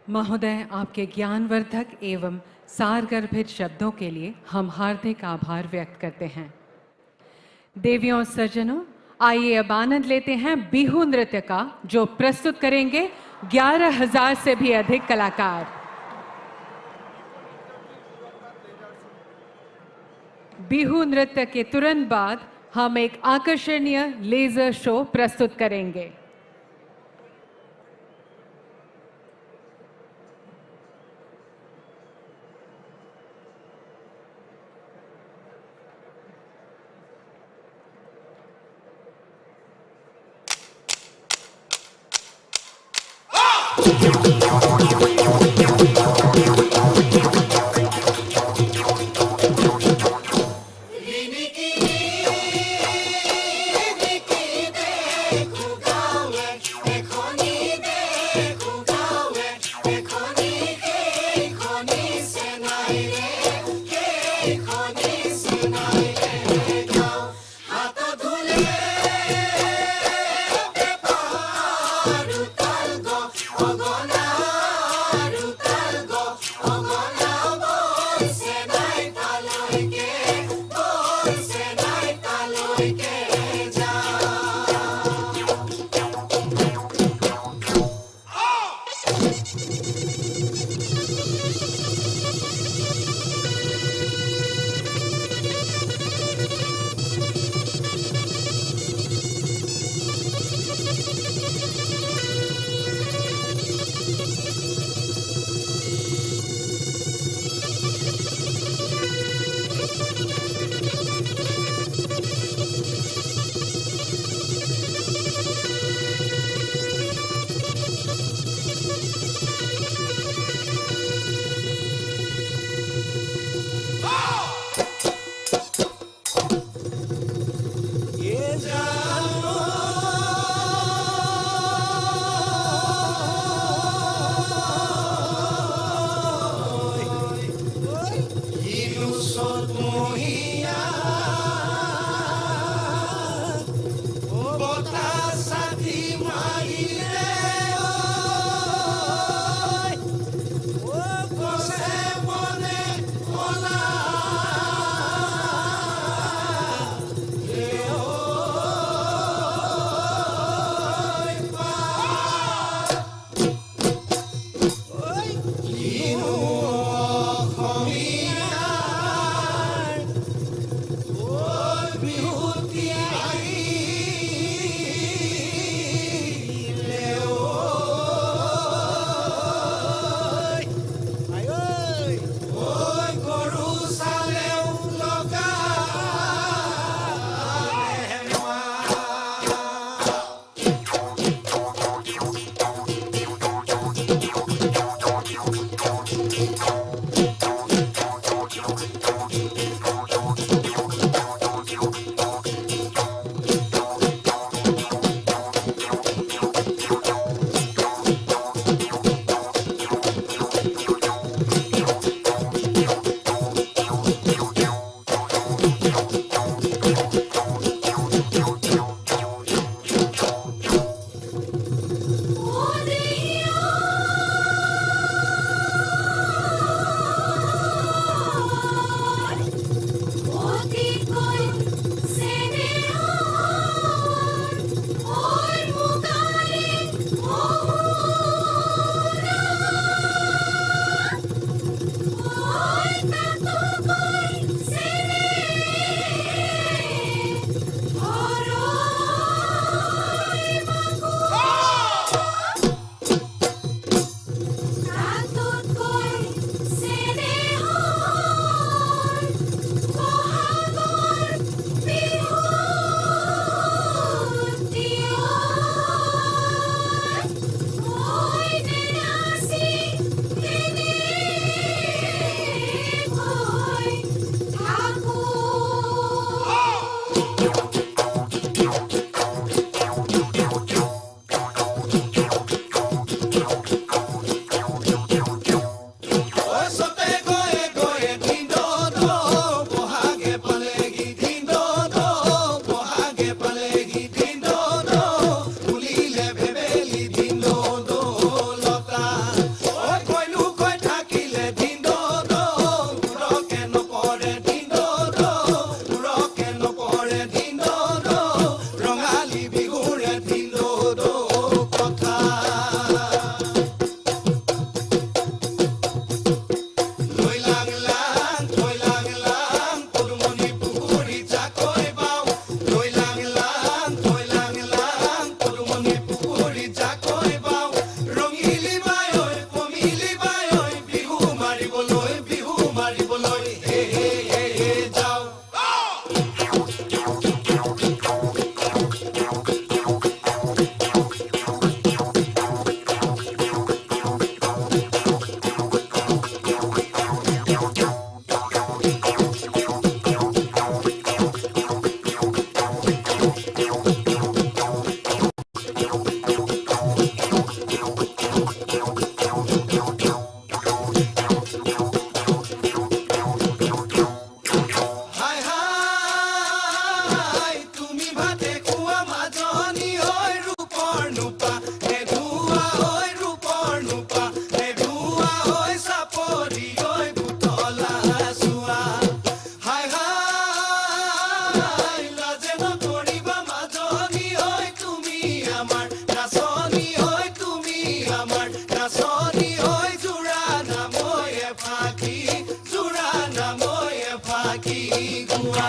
महोदय, आपके ज्ञानवर्धक एवं सारगर्भित शब्दों के लिए हम हार्दिक आभार व्यक्त करते हैं। देवियों सज्जनों, आइए अब आनंद लेते हैं बिहू नृत्य का, जो प्रस्तुत करेंगे 11,000 से भी अधिक कलाकार। बिहू नृत्य के तुरंत बाद हम एक आकर्षणीय लेजर शो प्रस्तुत करेंगे। देखूंगा নাচনী হৈ জোৰা নাময়ে ফাঁকি জোৰা নাময়ে ফাঁকি গোৱা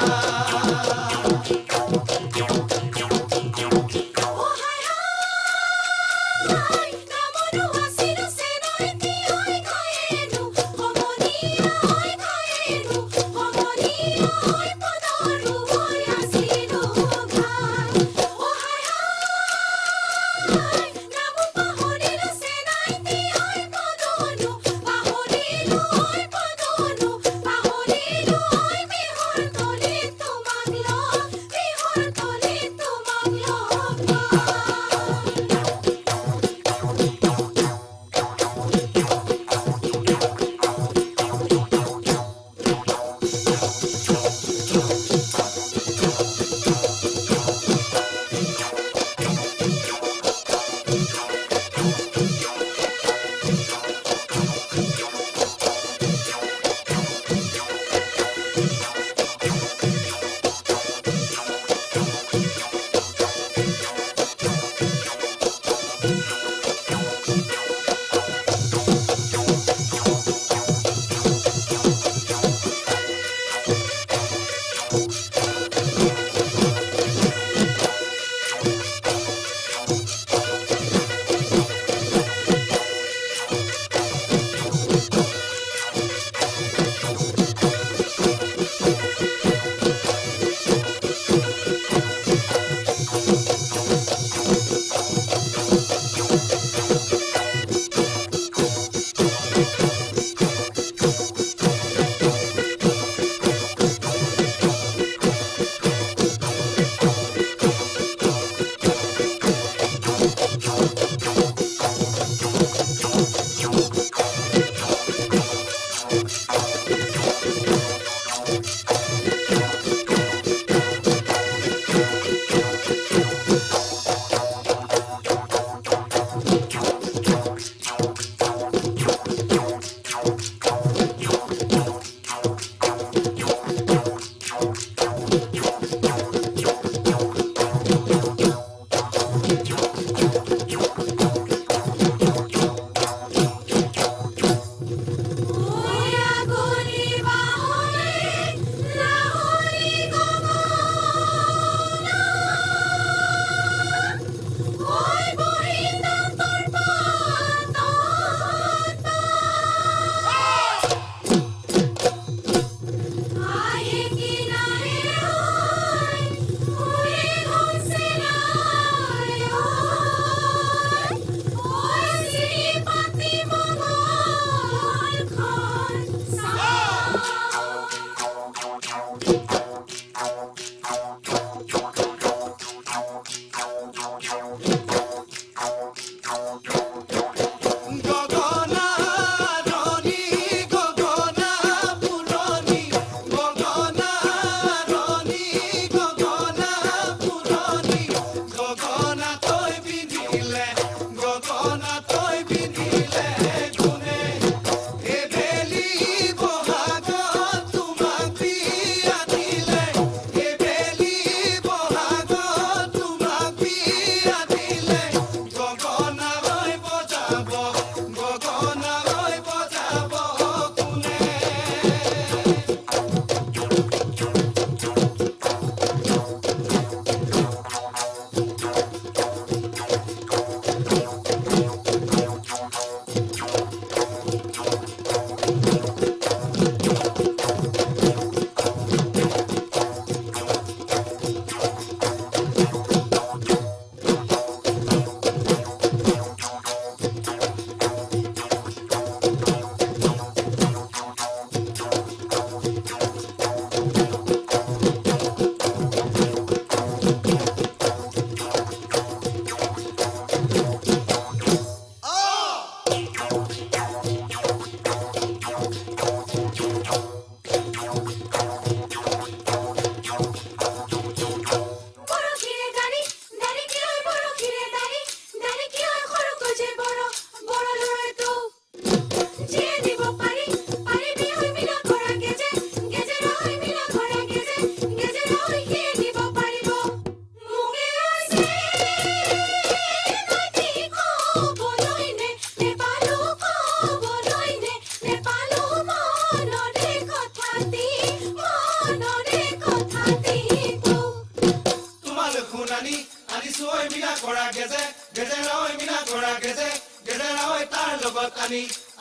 লগত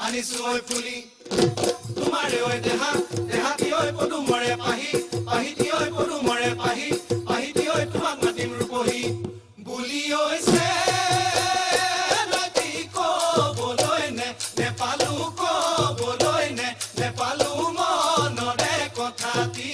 আনিছো ঐ ফুলি তোমাৰে ঐ দেহাতি ঐ পদুমৰে পাহিতি ঐ পদুমৰে পাহিতি ঐ তোমাক মাতিম ৰূপহী বুলি ঐছে ৰাতি কবলৈ নেপালো কবলৈ নেপালো মনৰে কথাটি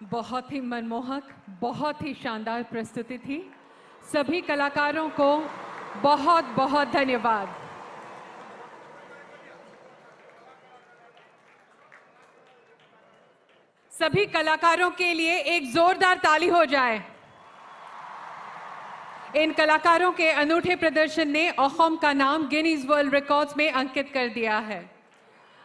बहुत ही मनमोहक, बहुत ही शानदार प्रस्तुति थी। सभी कलाकारों को बहुत बहुत धन्यवाद। सभी कलाकारों के लिए एक जोरदार ताली हो जाए। इन कलाकारों के अनूठे प्रदर्शन ने असम का नाम गिनीज वर्ल्ड रिकॉर्ड्स में अंकित कर दिया है।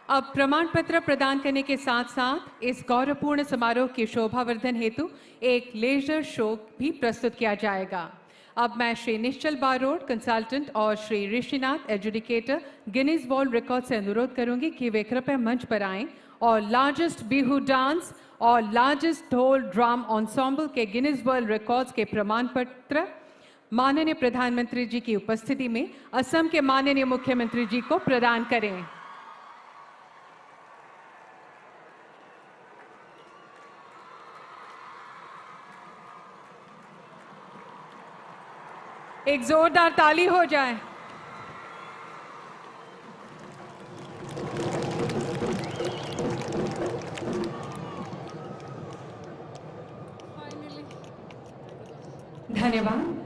अब प्रमाण पत्र प्रदान करने के साथ साथ इस गौरवपूर्ण समारोह की शोभावर्धन हेतु एक लेजर शो भी प्रस्तुत किया जाएगा। अब मैं श्री निश्चल बारोड कंसल्टेंट और Shri Rishinath adjudicator Guinness world record से अनुरोध करूंगी कि वे कृपया मंच पर आएं और लार्जेस्ट बिहू डांस और लार्जेस्ट ढोल ड्रम एंसेंबल के गिनीज वर्ल्ड रिकॉर्ड्स के प्रमाण पत्र माननीय प्रधानमंत्री जी की उपस्थिति में असम के माननीय मुख्यमंत्री जी को प्रदान करें। एक जोरदार ताली हो जाए। धन्यवाद।